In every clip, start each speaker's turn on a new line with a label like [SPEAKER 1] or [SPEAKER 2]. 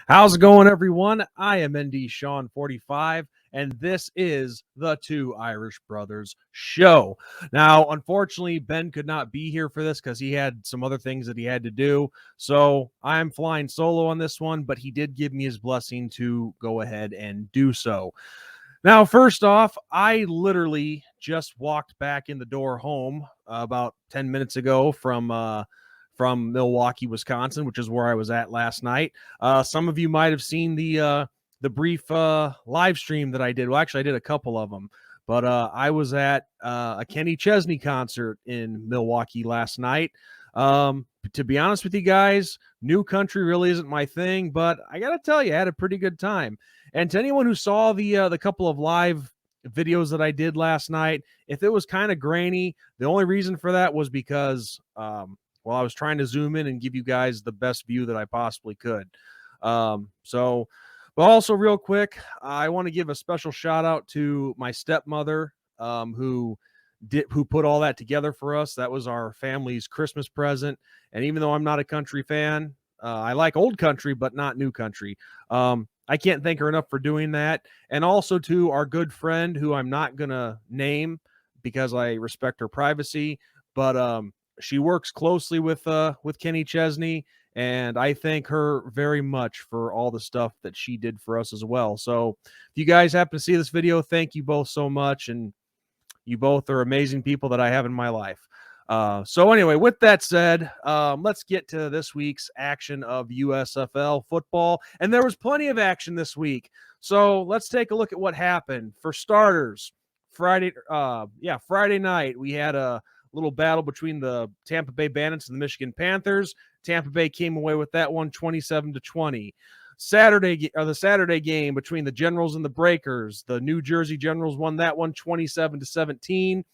[SPEAKER 1] How's it going, everyone? I am ND Sean 45, and this is the Two Irish Brothers Show. Now, unfortunately, Ben could not be here for this because he had some other things that he had to do. So I'm flying solo on this one, but he did give me his blessing to go ahead and do so. Now, first off, I literally just walked back in the door home about 10 minutes ago from Milwaukee, Wisconsin, which is where I was at last night. Some of you might have seen the brief live stream that I did. Well, actually, I did a couple of them, but I was at a Kenny Chesney concert in Milwaukee last night. To be honest with you guys, new country really isn't my thing, but I got to tell you, I had a pretty good time. And to anyone who saw the couple of live videos that I did last night, if it was kind of grainy, the only reason for that was because I was trying to zoom in and give you guys the best view that I possibly could. But also real quick, I want to give a special shout out to my stepmother, who put all that together for us. That was our family's Christmas present. And even though I'm not a country fan, I like old country, but not new country. I can't thank her enough for doing that. And also to our good friend, who I'm not going to name because I respect her privacy, but she works closely with Kenny Chesney, and I thank her very much for all the stuff that she did for us as well. So if you guys happen to see this video, thank you both so much, and you both are amazing people that I have in my life. So anyway, with that said, let's get to this week's action of USFL football. And there was plenty of action this week. So let's take a look at what happened. For starters, Friday night, we had a little battle between the Tampa Bay Bandits and the Michigan Panthers. Tampa Bay came away with that one 27-20. The Saturday game between the Generals and the Breakers, the New Jersey Generals won that one 27-17.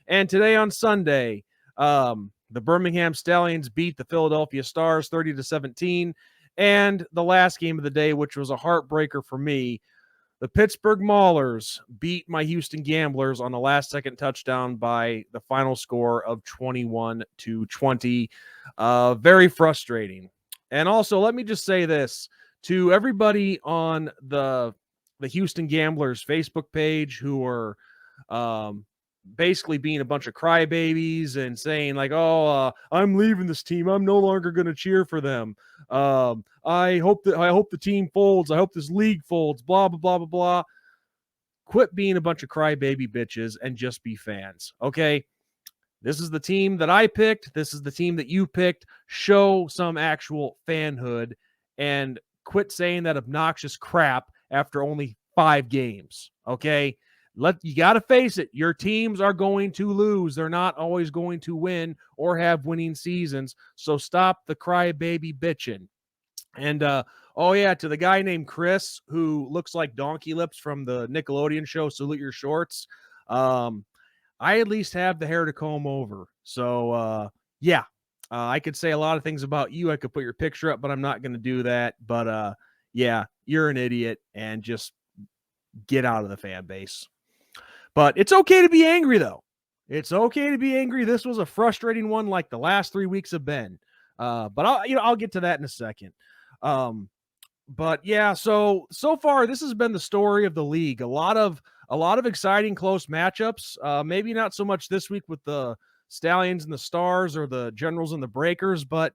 [SPEAKER 1] And today on Sunday, the Birmingham Stallions beat the Philadelphia Stars 30-17. And the last game of the day, which was a heartbreaker for me, the Pittsburgh Maulers beat my Houston Gamblers on a last-second touchdown by the final score of 21-20. Very frustrating. And also, let me just say this to everybody on the Houston Gamblers Facebook page who are basically being a bunch of crybabies and saying like, I'm leaving this team. I'm no longer going to cheer for them. I hope the team folds. I hope this league folds, blah, blah, blah, blah, blah. Quit being a bunch of crybaby bitches and just be fans. Okay. This is the team that I picked. This is the team that you picked. Show some actual fanhood and quit saying that obnoxious crap after only 5 games. Okay. You got to face it. Your teams are going to lose. They're not always going to win or have winning seasons. So stop the crybaby bitching. And, to the guy named Chris, who looks like Donkey Lips from the Nickelodeon show, Salute Your Shorts. I at least have the hair to comb over. So, I could say a lot of things about you. I could put your picture up, but I'm not going to do that. But, you're an idiot and just get out of the fan base. But it's okay to be angry, though. It's okay to be angry. This was a frustrating one like the last 3 weeks have been. But I'll get to that in a second. So far this has been the story of the league. A lot of exciting close matchups. Maybe not so much this week with the Stallions and the Stars or the Generals and the Breakers, but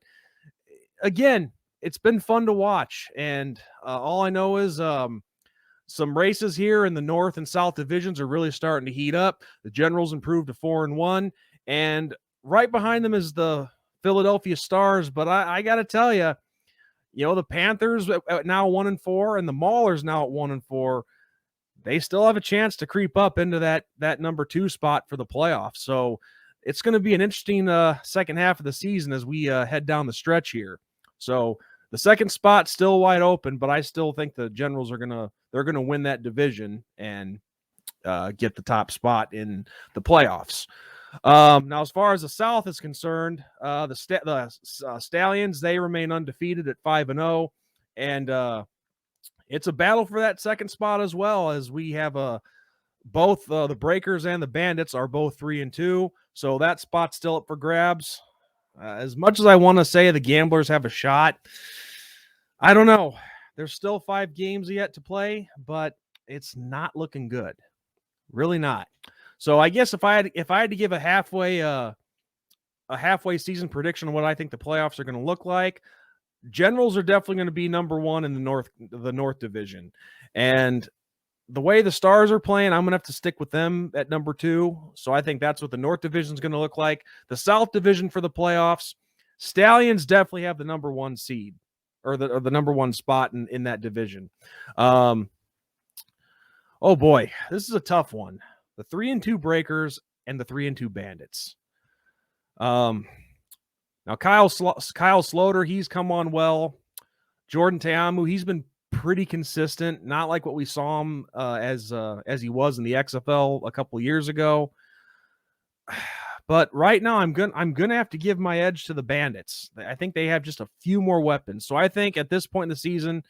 [SPEAKER 1] again, it's been fun to watch. And all I know is some races here in the North and South divisions are really starting to heat up. The Generals improved to 4-1, and right behind them is the Philadelphia Stars. But I got to tell you, the Panthers at now 1-4, and the Maulers now at 1-4. They still have a chance to creep up into that number 2 spot for the playoffs. So it's going to be an interesting second half of the season as we head down the stretch here. So the second spot's still wide open, but I still think the Generals are they're gonna win that division and get the top spot in the playoffs. Now, as far as the South is concerned, the Stallions, they remain undefeated at 5-0, and it's a battle for that second spot as well, as we have both the Breakers and the Bandits are both 3-2, so that spot's still up for grabs. As much as I want to say the Gamblers have a shot, I don't know. There's still 5 games yet to play, but it's not looking good. Really not. So I guess if I had to give a halfway season prediction on what I think the playoffs are going to look like, Generals are definitely going to be number 1 in the North Division. And the way the Stars are playing, I'm going to have to stick with them at number 2. So I think that's what the North Division is going to look like. The South Division for the playoffs, Stallions definitely have the number 1 seed or the number 1 spot in that division. Oh boy, this is a tough one. The 3-2 Breakers and the 3-2 Bandits. Now Kyle Sloter, he's come on well. Jordan Teamu, he's been pretty consistent, not like what we saw him as he was in the XFL a couple years ago. But right now, I'm gonna have to give my edge to the Bandits. I think they have just a few more weapons. So I think at this point in the season,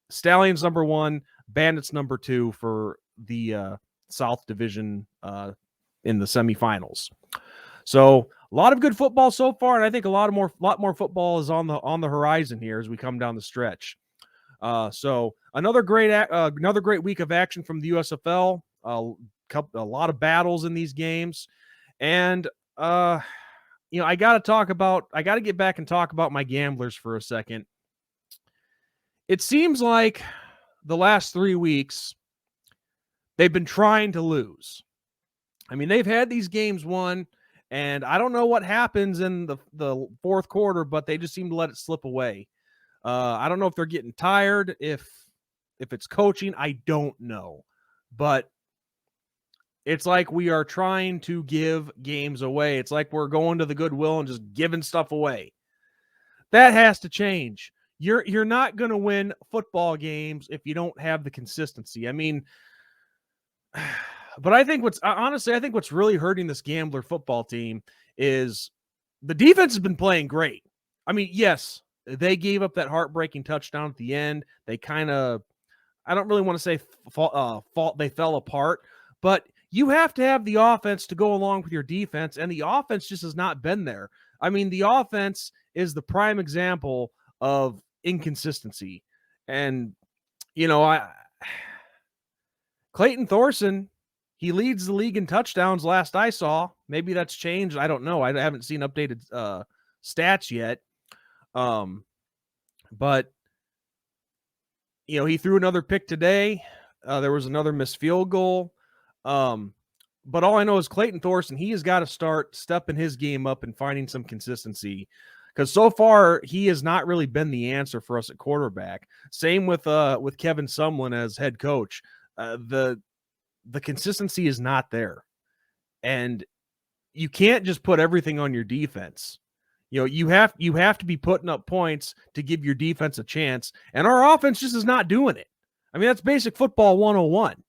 [SPEAKER 1] Stallions number 1, Bandits number 2 for the South Division in the semifinals. So a lot of good football so far, and I think a lot more football is on the horizon here as we come down the stretch. So another great week of action from the USFL. A lot of battles in these games, and I got to get back and talk about my Gamblers for a second. It seems like the last 3 weeks they've been trying to lose. I mean, they've had these games won, and I don't know what happens in the fourth quarter, but they just seem to let it slip away. I don't know if they're getting tired, if it's coaching, I don't know. But it's like we are trying to give games away. It's like we're going to the Goodwill and just giving stuff away. That has to change. You're not going to win football games if you don't have the consistency. I mean, but I think what's really hurting this Gambler football team is the defense has been playing great. I mean, yes, they gave up that heartbreaking touchdown at the end. They kind of, I don't really want to say they fell apart, but you have to have the offense to go along with your defense, and the offense just has not been there. I mean, the offense is the prime example of inconsistency. And, Clayton Thorson, he leads the league in touchdowns last I saw. Maybe that's changed. I don't know. I haven't seen updated stats yet. But he threw another pick today. There was another missed field goal. But all I know is Clayton Thorson, he has got to start stepping his game up and finding some consistency, because so far he has not really been the answer for us at quarterback. Same with Kevin Sumlin as head coach. The consistency is not there, and you can't just put everything on your defense. You have to be putting up points to give your defense a chance, and our offense just is not doing it. I mean, that's basic football 101.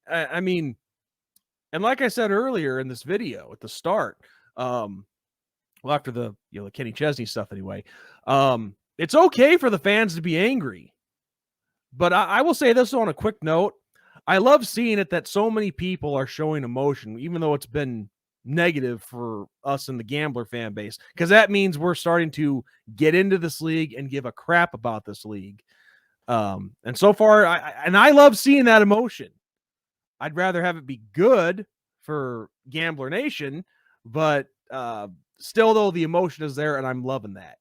[SPEAKER 1] I mean, and like I said earlier in this video at the start, after the Kenny Chesney stuff anyway, it's okay for the fans to be angry, but I will say this on a quick note. I love seeing it that so many people are showing emotion, even though it's been negative for us in the Gambler fan base, because that means we're starting to get into this league and give a crap about this league. And so far, I love seeing that emotion. I'd rather have it be good for Gambler Nation, but still, though, the emotion is there, and I'm loving that.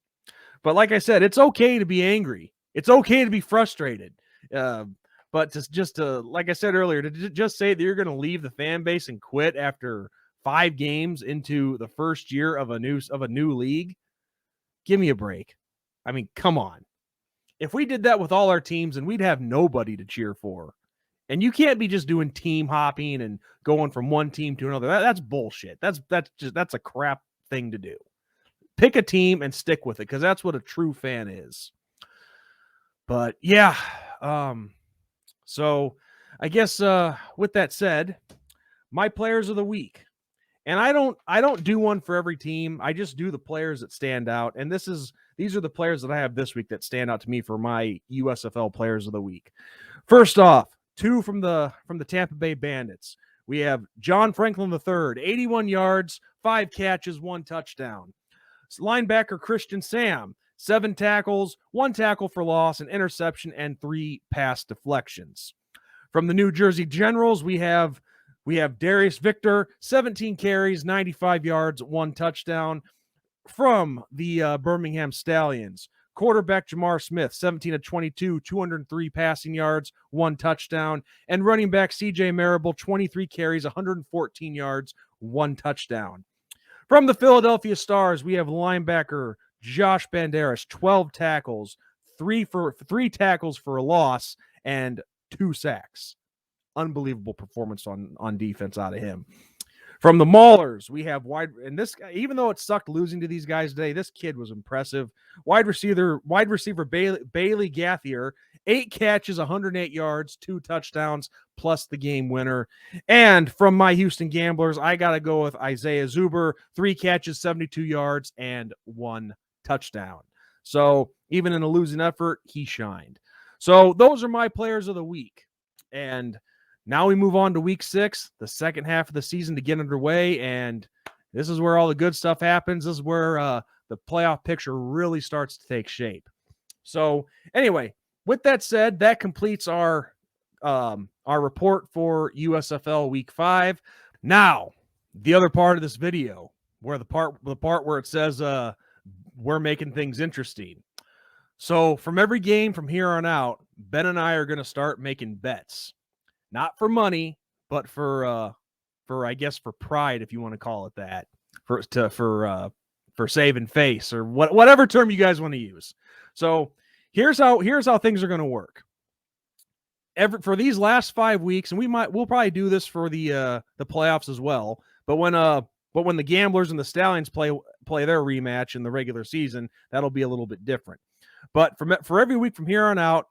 [SPEAKER 1] But like I said, it's okay to be angry. It's okay to be frustrated. But like I said earlier, to just say that you're going to leave the fan base and quit after 5 games into the first year of a new league, give me a break. I mean, come on. If we did that with all our teams, and we'd have nobody to cheer for. And you can't be just doing team hopping and going from one team to another. That's bullshit. That's a crap thing to do. Pick a team and stick with it, because that's what a true fan is. But yeah, so I guess with that said, my players of the week. And I don't do one for every team. I just do the players that stand out. And these are the players that I have this week that stand out to me for my USFL players of the week. First off, 2 from the Tampa Bay Bandits. We have John Franklin III, 81 yards, 5 catches, 1 touchdown. Linebacker Christian Sam, 7 tackles, 1 tackle for loss, an interception, and 3 pass deflections. From the New Jersey Generals, we have Darius Victor, 17 carries, 95 yards, 1 touchdown. From the Birmingham Stallions, quarterback Jamar Smith, 17 of 22, 203 passing yards, 1 touchdown. And running back CJ Marable, 23 carries, 114 yards, 1 touchdown. From the Philadelphia Stars, we have linebacker Josh Banderas, 12 tackles, 3 tackles for a loss, and 2 sacks. Unbelievable performance on defense out of him. From the Maulers, we have and this guy, even though it sucked losing to these guys today, this kid was impressive. Wide receiver Bailey Gathier, 8 catches, 108 yards, 2 touchdowns, plus the game winner. And from my Houston Gamblers, I got to go with Isaiah Zuber, 3 catches, 72 yards, and 1 touchdown. So even in a losing effort, he shined. So those are my players of the week. And now we move on to week 6, the second half of the season to get underway. And this is where all the good stuff happens. This is where the playoff picture really starts to take shape. So anyway, with that said, that completes our report for USFL week 5. Now, the other part of this video, where the part where it says we're making things interesting. So from every game from here on out, Ben and I are going to start making bets. Not for money, but for I guess for pride, if you want to call it that, for saving face or whatever term you guys want to use. So here's how things are going to work. For these last 5 weeks, and we'll probably do this for the playoffs as well. But when the Gamblers and the Stallions play their rematch in the regular season, that'll be a little bit different. But for every week from here on out,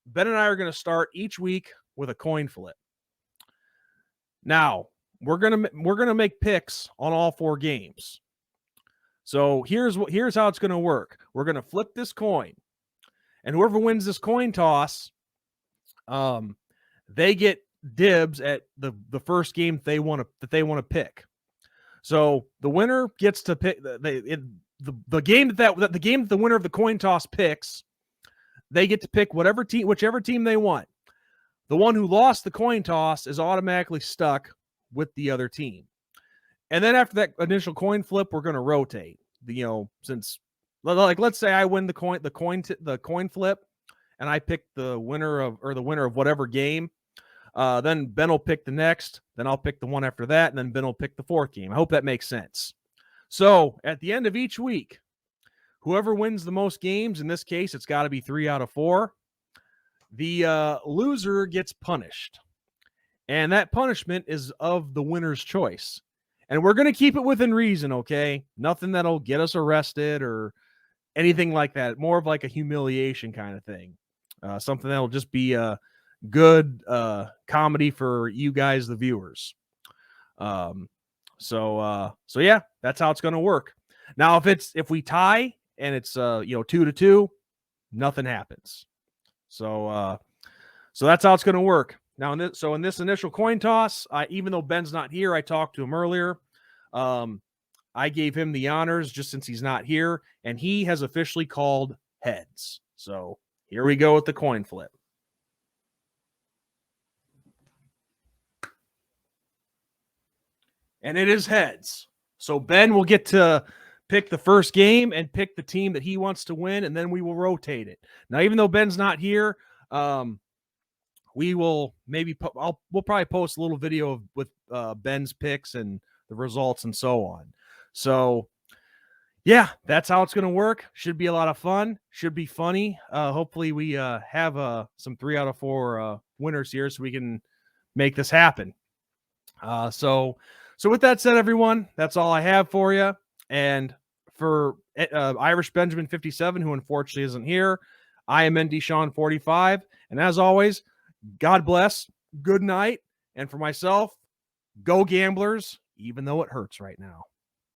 [SPEAKER 1] Ben and I are going to start each week with a coin flip. Now, we're gonna make picks on all 4 games. So here's how it's gonna work. We're gonna flip this coin, and whoever wins this coin toss, they get dibs at the first game that they want to pick. So the winner gets to pick the game that the winner of the coin toss picks. They get to pick whichever team they want. The one who lost the coin toss is automatically stuck with the other team. And then after that initial coin flip, we're going to rotate. Since let's say I win the coin flip, and I pick the winner of whatever game. Then Ben will pick the next. Then I'll pick the one after that, and then Ben will pick the 4th game. I hope that makes sense. So at the end of each week, whoever wins the most games, in this case, it's got to be 3 out of 4. The loser gets punished. And that punishment is of the winner's choice. And we're going to keep it within reason, okay? Nothing that'll get us arrested or anything like that. More of like a humiliation kind of thing. Something that'll just be a good comedy for you guys, the viewers. So yeah, that's how it's going to work. Now, if we tie and it's 2-2, nothing happens. So that's how it's going to work. Now, in this initial coin toss, even though Ben's not here, I talked to him earlier. I gave him the honors just since he's not here, and he has officially called heads. So here we go with the coin flip. And it is heads. So Ben will get to pick the first game and pick the team that he wants to win, and then we will rotate it. Now, even though Ben's not here, we will we'll probably post a little video with Ben's picks and the results and so on. So yeah, that's how it's going to work. Should be a lot of fun. Should be funny. Hopefully we have some 3 out of 4 winners here so we can make this happen. So with that said, everyone, that's all I have for you. And for Irish Benjamin 57, who unfortunately isn't here, I am ND Sean 45. And as always, God bless, good night. And for myself, go Gamblers, even though it hurts right now.